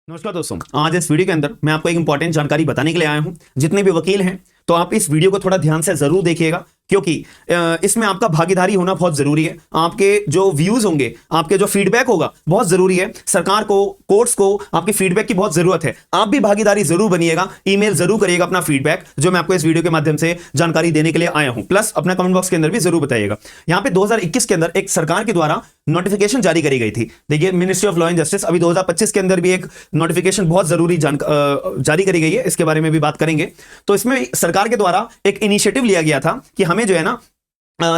नमस्कार दोस्तों, आज इस वीडियो के अंदर मैं आपको एक इंपॉर्टेंट जानकारी बताने के लिए आया हूं। जितने भी वकील हैं तो आप इस वीडियो को थोड़ा ध्यान से जरूर देखिएगा, क्योंकि इसमें आपका भागीदारी होना बहुत जरूरी है। आपके जो व्यूज होंगे, आपके जो फीडबैक होगा बहुत जरूरी है। सरकार को, कोर्ट्स को आपके फीडबैक की बहुत जरूरत है। आप भी भागीदारी जरूर बनिएगा, ईमेल जरूर करिएगा अपना फीडबैक, जो मैं आपको इस वीडियो के माध्यम से जानकारी देने के लिए आया हूं। प्लस अपना कमेंट बॉक्स के अंदर भी जरूर बताइएगा। यहां पे 2021 के अंदर एक सरकार के द्वारा नोटिफिकेशन जारी करी गई थी। देखिए, ministry of law and justice अभी 2025 के अंदर भी एक नोटिफिकेशन बहुत जरूरी जारी करी गई है, इसके बारे में भी बात करेंगे। तो इसमें सरकार के द्वारा एक इनिशिएटिव लिया गया था कि हमें जो है ना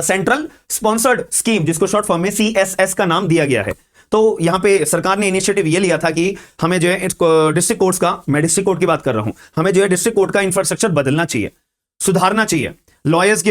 सेंट्रल स्पॉन्सर्ड स्कीम, जिसको शॉर्ट फॉर्म में CSS का नाम दिया गया है। तो यहां पे सरकार ने इनिशिएटिव ये लिया था कि हमें जो है डिस्ट्रिक्ट कोर्ट्स का, मैं डिस्ट्रिक्ट कोर्ट की बात कर रहा हूं, हमें जो है डिस्ट्रिक्ट कोर्ट का इंफ्रास्ट्रक्चर बदलना चाहिए, सुधारना चाहिए। लॉयर्स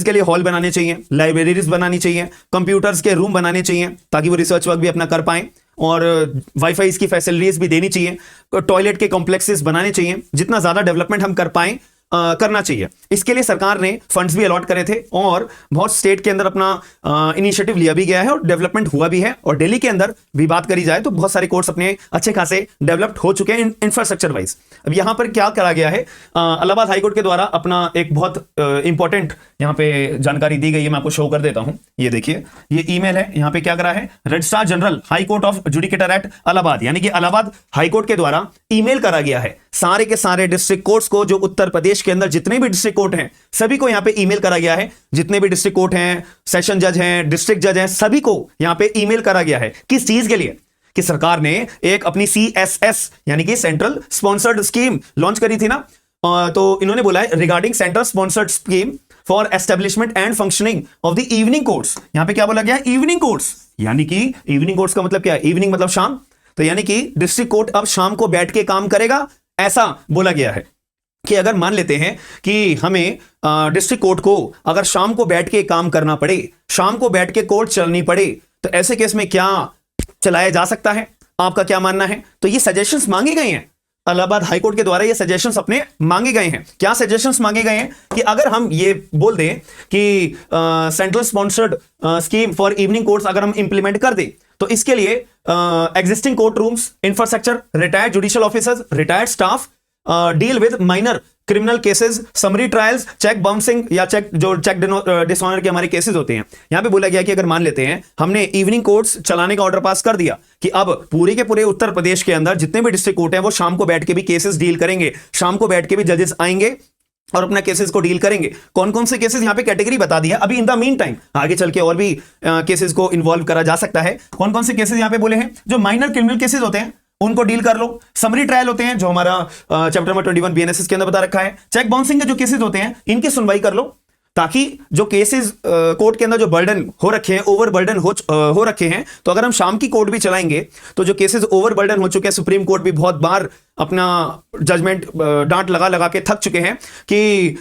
के लिए हॉल बनाने चाहिए, लाइब्रेरीज बनानी चाहिए, कंप्यूटर्स के रूम बनाने चाहिए ताकि वो रिसर्च वर्क भी अपना कर पाए, और वाईफाई की फैसिलिटीज भी देनी चाहिए, टॉयलेट के कॉम्प्लेक्सेस बनाने चाहिए। जितना ज्यादा डेवलपमेंट हम कर पाए करना चाहिए। इसके लिए सरकार ने फंड्स भी अलॉट करे थे और बहुत स्टेट के अंदर अपना इनिशिएटिव लिया भी गया है और डेवलपमेंट हुआ भी है। और दिल्ली के अंदर भी बात करी जाए तो बहुत सारे कोर्ट्स अपने अच्छे खासे डेवलप्ड हो चुके हैं इंफ्रास्ट्रक्चर वाइज। अब यहां पर क्या करा गया है, इलाहाबाद हाईकोर्ट के द्वारा अपना एक बहुत इंपॉर्टेंट यहां पे जानकारी दी गई है। मैं आपको शो कर देता हूं, ये देखिए, ये ईमेल है। यहां पे क्या करा है, registrar general high court of judicature at Allahabad, यानी कि इलाहाबाद हाईकोर्ट के द्वारा ईमेल करा गया है सारे के सारे डिस्ट्रिक्ट कोर्ट्स को, जो उत्तर प्रदेश के अंदर जितने भी डिस्ट्रिक्ट कोर्ट हैं सभी को यहां पे ईमेल करा गया है। जितने भी डिस्ट्रिक्ट कोर्ट हैं, सेशन जज हैं, डिस्ट्रिक्ट जज हैं, सभी को यहां पे ईमेल करा गया है। किस चीज के लिए? कि सरकार ने एक अपनी CSS यानी कि सेंट्रल स्पॉन्सर्ड स्कीम लॉन्च करी थी ना, तो इन्होंने बोला है regarding central sponsored scheme for establishment and functioning of the evening courts. यहां पे क्या बोला गया है, इवनिंग कोर्ट्स, यानी कि इवनिंग कोर्ट्स का मतलब क्या है, इवनिंग मतलब शाम, तो यानी कि डिस्ट्रिक्ट कोर्ट अब शाम को बैठ के काम करेगा, ऐसा बोला गया है। कि अगर मान लेते हैं कि हमें डिस्ट्रिक्ट कोर्ट को अगर शाम को बैठ के काम करना पड़े, शाम को बैठ के कोर्ट चलनी पड़े, तो ऐसे केस में क्या चलाया जा सकता है? आपका क्या मानना है? तो ये सजेशंस मांगे गए हैं इलाहाबाद हाईकोर्ट के द्वारा, ये सजेशंस अपने मांगे गए हैं। क्या सजेशंस मांगे गए हैं कि अगर हम ये बोल दें कि central sponsored scheme for evening courts अगर हम इंप्लीमेंट कर दें, तो इसके लिए existing court rooms, infrastructure, retired judicial officers, retired staff, deal with minor criminal cases, summary trials, cheque bouncing या चेक डिसऑनर के हमारे केसेस होते हैं। यहां पे बोला गया कि अगर मान लेते हैं हमने इवनिंग कोर्ट्स चलाने का ऑर्डर पास कर दिया कि अब पूरे के पूरे उत्तर प्रदेश के अंदर जितने भी डिस्ट्रिक्ट कोर्ट हैं वो शाम को बैठ के भी केसेस डील करेंगे, शाम को बैठ के भी जजेस आएंगे और अपना केसेस को डील करेंगे। कौन कौन से केसेस, यहां पे कैटेगरी बता दी है। अभी इन द मीन टाइम आगे चल के और भी केसेस को इन्वॉल्व करा जा सकता है। कौन कौन से केसेस यहां पे बोले हैं? जो माइनर क्रिमिनल केसेस होते हैं उनको डील कर लो, समरी ट्रायल होते हैं जो हमारा चैप्टर नंबर 21 BNSS के अंदर बता रखा है, चेक बाउंसिंग के जो केसेस होते हैं इनकी सुनवाई कर लो, ताकि जो केसेस कोर्ट के अंदर जो बर्डन हो रखे हैं, ओवर बर्डन हो रखे हैं, तो अगर हम शाम की कोर्ट भी चलाएंगे तो जो केसेस ओवर बर्डन हो चुके हैं, सुप्रीम कोर्ट भी बहुत बार अपना जजमेंट डांट लगा लगा के थक चुके हैं कि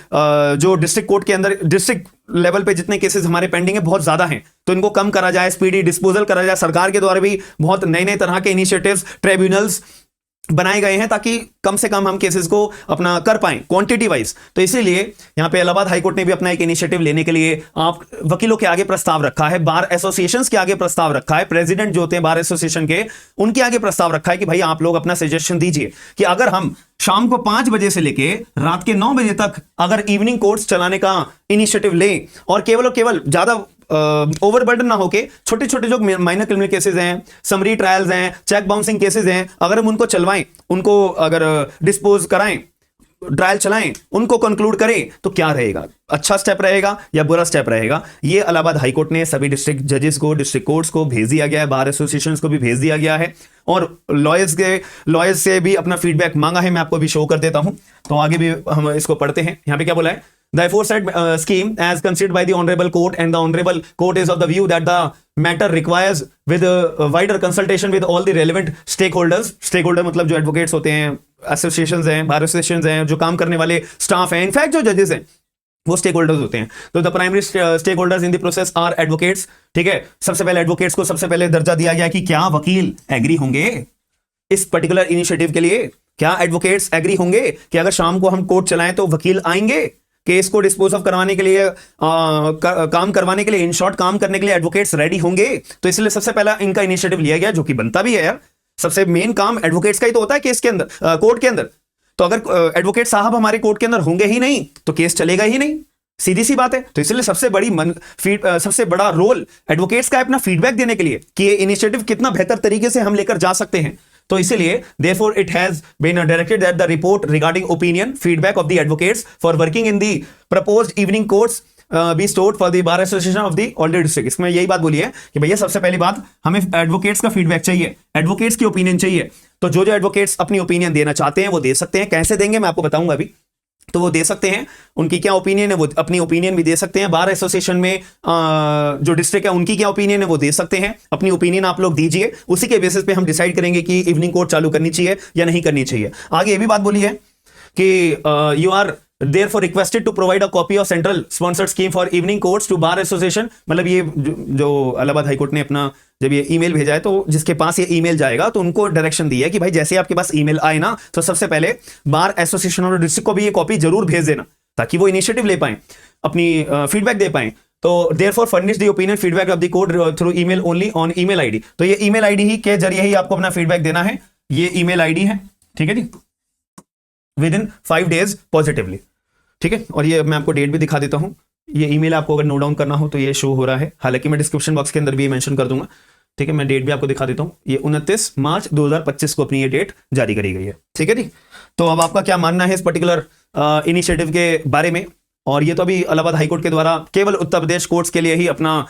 जो डिस्ट्रिक्ट कोर्ट के अंदर डिस्ट्रिक्ट लेवल पे जितने केसेस हमारे पेंडिंग है बहुत ज्यादा हैं, तो इनको कम करा जाए, स्पीडी डिस्पोजल करा जाए। सरकार के द्वारा भी बहुत नए नए तरह के इनिशिएटिव्स, ट्रिब्यूनल्स बनाए गए हैं ताकि कम से कम हम केसेस को अपना कर पाएं क्वांटिटी वाइज। तो इसीलिए यहां पे इलाहाबाद हाईकोर्ट ने भी अपना एक इनिशिएटिव लेने के लिए आप वकीलों के आगे प्रस्ताव रखा है, बार एसोसिएशंस के आगे प्रस्ताव रखा है, प्रेसिडेंट जो होते हैं बार एसोसिएशन के, उनके आगे प्रस्ताव रखा है कि भाई आप लोग अपना सजेशन दीजिए कि अगर हम शाम को 5 बजे से लेके रात के 9 बजे तक अगर इवनिंग कोर्ट्स चलाने का इनिशिएटिव लें और केवल ज्यादा ओवरबर्डन ना होके छोटे छोटे जो माइनर क्रिमिनल केसेस हैं, समरी ट्रायल्स हैं, चेक बाउंसिंग केसेस हैं, अगर हम उनको चलवाएं, उनको अगर डिस्पोज कराएं, ट्रायल चलाएं, उनको कंक्लूड करें, तो क्या रहेगा? अच्छा स्टेप रहेगा या बुरा स्टेप रहेगा? ये इलाहाबाद हाईकोर्ट ने सभी डिस्ट्रिक्ट जजेस को, डिस्ट्रिक्ट कोर्ट्स को भेज दिया गया है, बार एसोसिएशंस को भी भेज दिया गया है और लॉयर्स से भी अपना फीडबैक मांगा है। मैं आपको भी शो कर देता हूं, तो आगे भी हम इसको पढ़ते हैं। यहां पे क्या बोला है, The aforesaid scheme, as considered by the Honorable Court, and the Honorable Court is of the view that the matter requires with wider consultation with all the relevant stakeholders. Stakeholder मतलब जो advocates होते हैं, associations हैं, bar associations हैं, जो काम करने वाले staff हैं, in fact जो judges हैं वो स्टेक होल्डर्स होते हैं। तो the primary stakeholders in the process are advocates. ठीक है, सबसे पहले एडवोकेट्स को सबसे पहले दर्जा दिया गया कि क्या वकील एग्री होंगे इस पर्टिकुलर इनिशिएटिव के लिए? क्या एडवोकेट्स एग्री होंगे कि अगर शाम को हम कोर्ट चलाएं तो वकील आएंगे केस को डिस्पोज ऑफ करवाने के लिए, काम करवाने के लिए, इन शॉर्ट काम करने के लिए एडवोकेट्स रेडी होंगे? तो इसलिए सबसे पहला इनका इनिशिएटिव लिया गया, जो कि बनता भी है यार। सबसे मेन काम एडवोकेट्स का ही तो होता है केस के अंदर, कोर्ट के अंदर। तो अगर एडवोकेट साहब हमारे कोर्ट के अंदर होंगे ही नहीं तो केस चलेगा ही नहीं, सीधी सी बात है। तो इसलिए सबसे बड़ा रोल एडवोकेट्स का है अपना फीडबैक देने के लिए कि ये इनिशिएटिव कितना बेहतर तरीके से हम लेकर जा सकते हैं। तो इसलिए therefore it has been directed that the report regarding opinion feedback of the advocates for working in the proposed evening courts be stored for the bar association of the already district। इसमें यही बात बोली है कि भैया सबसे पहली बात हमें एडवोकेट्स का फीडबैक चाहिए, एडवोकेट्स की ओपिनियन चाहिए। तो जो एडवोकेट्स अपनी ओपिनियन देना चाहते हैं वो दे सकते हैं। कैसे देंगे मैं आपको बताऊंगा अभी। तो वो दे सकते हैं, उनकी क्या ओपिनियन है वो अपनी ओपिनियन भी दे सकते हैं। बार एसोसिएशन में जो डिस्ट्रिक्ट है उनकी क्या ओपिनियन है वो दे सकते हैं। अपनी ओपिनियन आप लोग दीजिए, उसी के बेसिस पे हम डिसाइड करेंगे कि इवनिंग कोर्ट चालू करनी चाहिए या नहीं करनी चाहिए। आगे ये भी बात बोली है कि you are therefore requested to provide a copy of central sponsored scheme for evening courts to bar association। मतलब ये जो इलाहाबाद हाईकोर्ट ने अपना जब ये ईमेल भेजा है तो जिसके पास ये ईमेल जाएगा तो उनको डायरेक्शन दी है कि भाई जैसे आपके पास ईमेल आए ना तो सबसे पहले बार एसोसिएशन और डिस्ट्रिक्ट को भी ये कॉपी जरूर भेज देना ताकि वो इनिशिएटिव ले पाए, अपनी फीडबैक दे पाए। तो therefore furnish the opinion feedback of the court through email only on email ID। तो ये ईमेल आईडी ही के जरिए ही आपको अपना फीडबैक देना है। ये ईमेल आईडी है, ठीक है जी, विद इन 5 days पॉजिटिवली, ठीक है। और ये मैं आपको डेट भी दिखा देता हूं। ये ईमेल आपको अगर नोट डाउन करना हो तो ये शो हो रहा है, हालांकि मैं डिस्क्रिप्शन बॉक्स के अंदर भी मेंशन कर दूंगा, ठीक है। मैं डेट भी आपको दिखा देता हूं। ये 29 मार्च 2025 को अपनी ये डेट जारी करी गई है, ठीक है जी। तो अब आपका क्या मानना है इस पर्टिकुलर इनिशिएटिव के बारे में। और ये तो अभी इलाहाबाद हाईकोर्ट के द्वारा केवल उत्तर प्रदेश कोर्ट्स के लिए ही अपना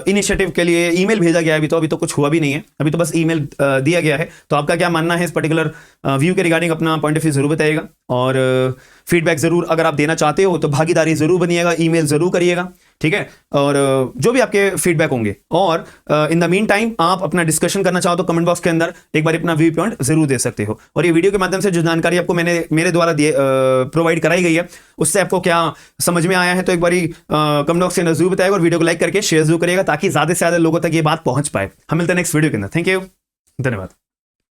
इनिशिएटिव के लिए ईमेल भेजा गया है। अभी तो कुछ हुआ भी नहीं है, अभी तो बस ईमेल दिया गया है। तो आपका क्या मानना है इस पर्टिकुलर व्यू के रिगार्डिंग, अपना पॉइंट ऑफ व्यू जरूर बताइएगा। और फीडबैक जरूर अगर आप देना चाहते हो तो भागीदारी जरूर बनिएगा, ईमेल जरूर करिएगा, ठीक है। और जो भी आपके फीडबैक होंगे, और इन द मीन टाइम आप अपना डिस्कशन करना चाहो तो कमेंट बॉक्स के अंदर एक बार अपना व्यू पॉइंट जरूर दे सकते हो। और ये वीडियो के माध्यम से जो जानकारी आपको मेरे द्वारा प्रोवाइड कराई गई है उससे आपको क्या समझ में आया है तो एक बारी कमेंट बॉक्स के अंदर जरूर बताइएगा और वीडियो को लाइक करके शेयर जरूर करिएगा ताकि ज्यादा से ज्यादा लोगों तक ये बात पहुंच पाए। हम मिलते हैं नेक्स्ट वीडियो के अंदर। थैंक यू, धन्यवाद।